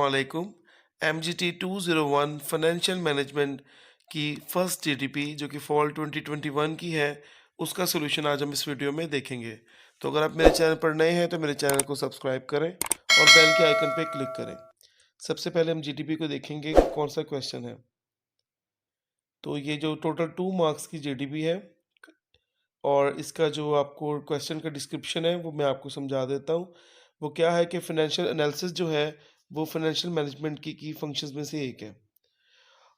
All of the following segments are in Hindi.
अस्सलामुअलैकुम। MGT 201 फाइनेंशियल मैनेजमेंट की फर्स्ट जीडीपी जो कि फॉल 2021 की है, उसका सॉल्यूशन आज हम इस वीडियो में देखेंगे। तो अगर आप मेरे चैनल पर नए हैं तो मेरे चैनल को सब्सक्राइब करें और बेल के आइकन पर क्लिक करें। सबसे पहले हम जीडीपी को देखेंगे कि कौन सा क्वेश्चन है। तो ये जो टोटल 2 मार्क्स की जीडीपी है और इसका जो आपको क्वेश्चन का डिस्क्रिप्शन है वो मैं आपको समझा देता हूँ। वो क्या है कि फाइनेंशियल एनालिसिस जो है वो फाइनेंशियल मैनेजमेंट की फंक्शंस में से एक है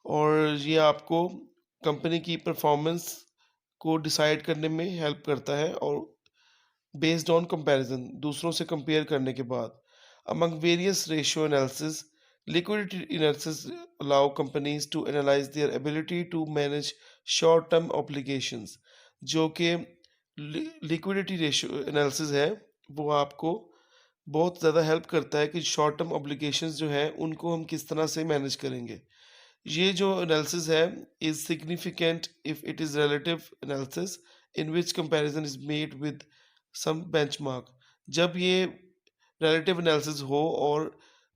और ये आपको कंपनी की परफॉर्मेंस को डिसाइड करने में हेल्प करता है और बेस्ड ऑन कंपैरिजन दूसरों से कंपेयर करने के बाद among various ratio analysis liquidity analysis allow companies to analyse their ability to manage short term obligations जो कि लिक्विडिटी रेशियो एनालिसिस है वो आपको बहुत ज़्यादा हेल्प करता है कि शॉर्ट टर्म ऑब्लिगेशंस जो है उनको हम किस तरह से मैनेज करेंगे। ये जो एनालिसिस है is significant if it is relative analysis in which comparison is made with some benchmark. जब ये रिलेटिव एनालिसिस हो और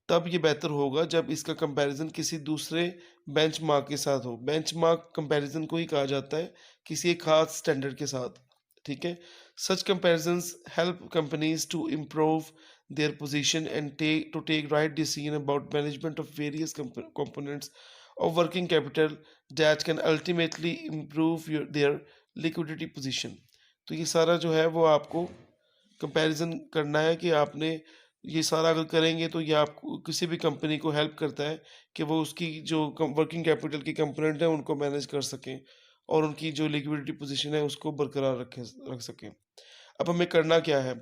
तब ये बेहतर होगा जब इसका कंपैरिजन किसी दूसरे बेंचमार्क के साथ हो। बेंचमार्क कंपैरिजन को ही कहा जाता है किसी एक खास स्टैंडर्ड के साथ। ठीक है, such comparisons help companies to improve their position and take right decision about management of various components of working capital that can ultimately improve their liquidity position। तो ये सारा जो है वो आपको कंपैरिजन करना है कि आपने ये सारा अगर करेंगे तो ये आपको किसी भी कंपनी को हेल्प करता है कि वो उसकी जो वर्किंग कैपिटल की कंपोनेंट है उनको मैनेज कर सकें और उनकी जो लिक्विडिटी पोजीशन है उसको बरकरार रख सकें। अब हमें करना क्या है।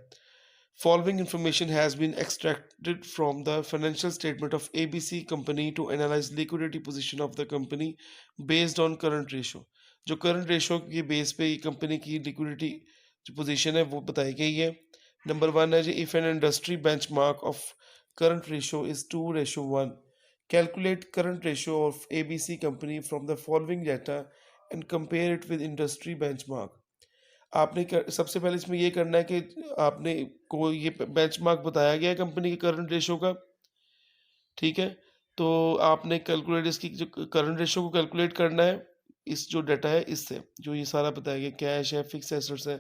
Following information has been extracted from the financial statement of ABC company to analyze liquidity position of the company based on current ratio। जो current ratio के बेस पे ये कंपनी की liquidity जो position है वो बताई गई है। नंबर 1 है जी, if an industry benchmark of current ratio is 2:1, calculate current ratio of ABC company from the following data and compare it with industry benchmark। आपने सबसे पहले इसमें ये करना है कि आपने को ये बेंचमार्क बताया गया है कंपनी के करंट रेशो का। ठीक है, तो आपने कैलकुलेट इसकी जो करंट रेशो को कैलकुलेट करना है इस जो डाटा है इससे, जो ये सारा बताया गया कैश है, फिक्स एसेट्स है,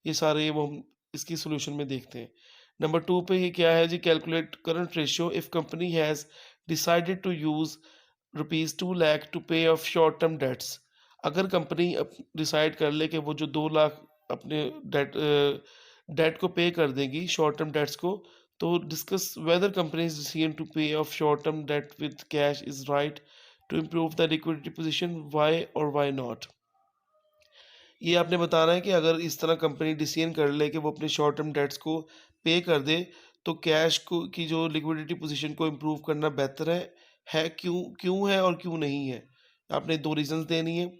ये सारे वो हम इसकी सोल्यूशन में देखते हैं। नंबर 2 पे ये क्या है जी, calculate current ratio if company has decided to use ₹2 lakh to pay off short term debts. अगर कंपनी डिसाइड कर ले कि वो जो 2 लाख अपने डेट को पे कर देगी, शॉर्ट टर्म डेट्स को, तो discuss whether company's decision to pay off short term debt with cash is right to improve the liquidity position, why और व्हाई नॉट। ये आपने बताना है कि अगर इस तरह कंपनी डिसीजन कर ले कि वो अपने शॉर्ट टर्म डेट्स को पे कर दे तो कैश को की जो लिक्विडिटी पोजीशन को इम्प्रूव करना बेहतर है क्यों क्यों है और क्यों नहीं है। आपने 2 रीजंस देनी है।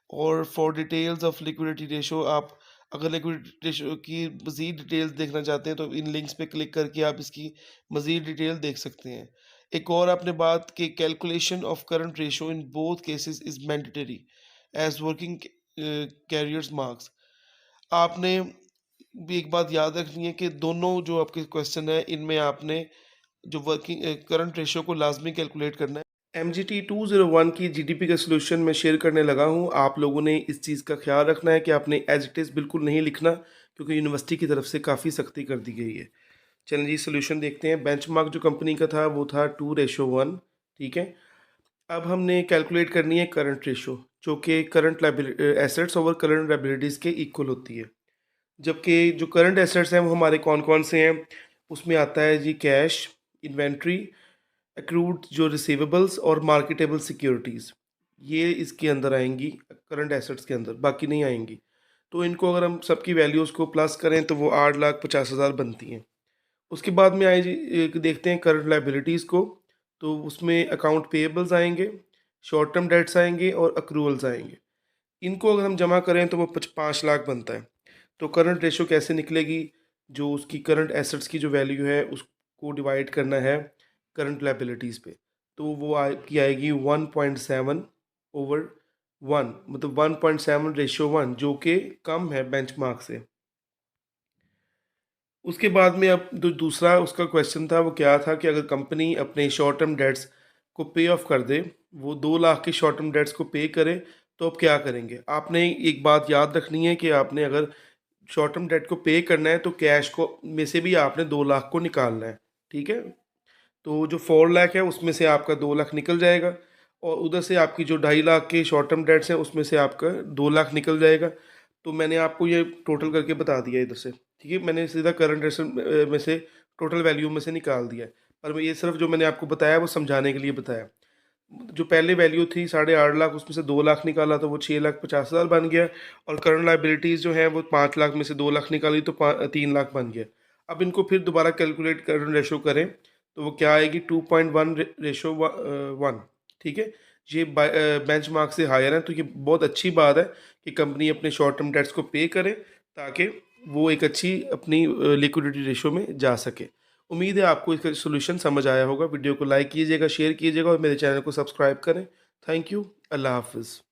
और for details of liquidity ratio, आप अगर लिक्विडिटी रेशो की मज़ीद डिटेल्स देखना चाहते हैं तो इन लिंक्स पे क्लिक करके आप इसकी मज़ीद डिटेल देख सकते हैं। एक और आपने बात कि calculation of current ratio in both cases is mandatory as working carriers marks. आपने भी एक बात याद रखनी है कि दोनों जो आपके क्वेश्चन है इनमें आपने जो वर्किंग करंट रेशो को लाजमी कैलकुलेट करना है। MGT 201 की जीडीपी का सोल्यूशन मैं शेयर करने लगा हूँ। आप लोगों ने इस चीज़ का ख्याल रखना है कि आपने एज इट इज़ बिल्कुल नहीं लिखना, क्योंकि यूनिवर्सिटी की तरफ से काफ़ी सख्ती कर दी गई है। चलिए जी सोल्यूशन देखते हैं। बेंचमार्क जो कंपनी का था वो था 2:1। ठीक है, अब हमने कैलकुलेट करनी है करंट रेशो जो कि current assets over current liabilities के इक्वल होती है। जबकि जो करंट एसेट्स हैं वो हमारे कौन कौन से हैं, उसमें आता है जी कैश, इन्वेंट्री, एक्रूड जो रिसीवेबल्स और मार्केटेबल सिक्योरिटीज़, ये इसके अंदर आएंगी करंट एसेट्स के अंदर, बाकी नहीं आएंगी। तो इनको अगर हम सबकी वैल्यूज़ को प्लस करें तो वो 8,50,000 बनती हैं। उसके बाद में आए जी देखते हैं करंट लायबिलिटीज़ को, तो उसमें अकाउंट पेएबल्स आएंगे, शॉर्ट टर्म डेट्स आएंगे और अक्रूवल्स आएंगे। इनको अगर हम जमा करें तो वो 5 लाख बनता है। तो करंट रेशो कैसे निकलेगी, जो उसकी करंट एसेट्स की जो वैल्यू है उसको डिवाइड करना है करंट लायबिलिटीज़ पे, तो वो की आएगी 1.7/1, मतलब 1.7:1, जो कि कम है बेंचमार्क से। उसके बाद में अब जो दूसरा उसका क्वेश्चन था वो क्या था कि अगर कंपनी अपने शॉर्ट टर्म डेट्स को पे ऑफ कर दे, वो 2 लाख के शॉर्ट टर्म डेट्स को पे करे, तो अब क्या करेंगे? आपने एक बात याद रखनी है कि आपने अगर शॉर्ट टर्म डेट को पे करना है तो कैश को में से भी आपने 2 लाख को निकालना है, ठीक है? तो जो 4 लाख है उसमें से आपका 2 लाख निकल जाएगा और उधर से आपकी जो 2.5 लाख के शॉर्ट टर्म डेट्स हैं उसमें से आपका 2 लाख निकल जाएगा। तो मैंने आपको ये टोटल करके बता दिया इधर से, ठीक है? मैंने सीधा करंट एसेट में से टोटल वैल्यू में से निकाल दिया है। पर मैं ये सिर्फ जो मैंने आपको बताया वो समझाने के लिए बताया। जो पहले वैल्यू थी 8.5 लाख उसमें से 2 लाख निकाला तो वो 6,50,000 बन गया और करंट लायबिलिटीज़ जो हैं वो 5 लाख में से 2 लाख निकाली तो 3 लाख बन गया। अब इनको फिर दोबारा कैलकुलेट करंट रेशो करें तो वो क्या आएगी 2.1 रेशो 1, ठीक है? ये बेंचमार्क से हायर है तो ये बहुत अच्छी बात है कि कंपनी अपने शॉर्ट टर्म डेट्स को पे करे ताकि वो एक अच्छी अपनी लिक्विडिटी रेशो में जा सके। उम्मीद है आपको इसका सॉल्यूशन समझ आया होगा। वीडियो को लाइक कीजिएगा, शेयर कीजिएगा और मेरे चैनल को सब्सक्राइब करें। Thank you. अल्लाह हाफ़िज़।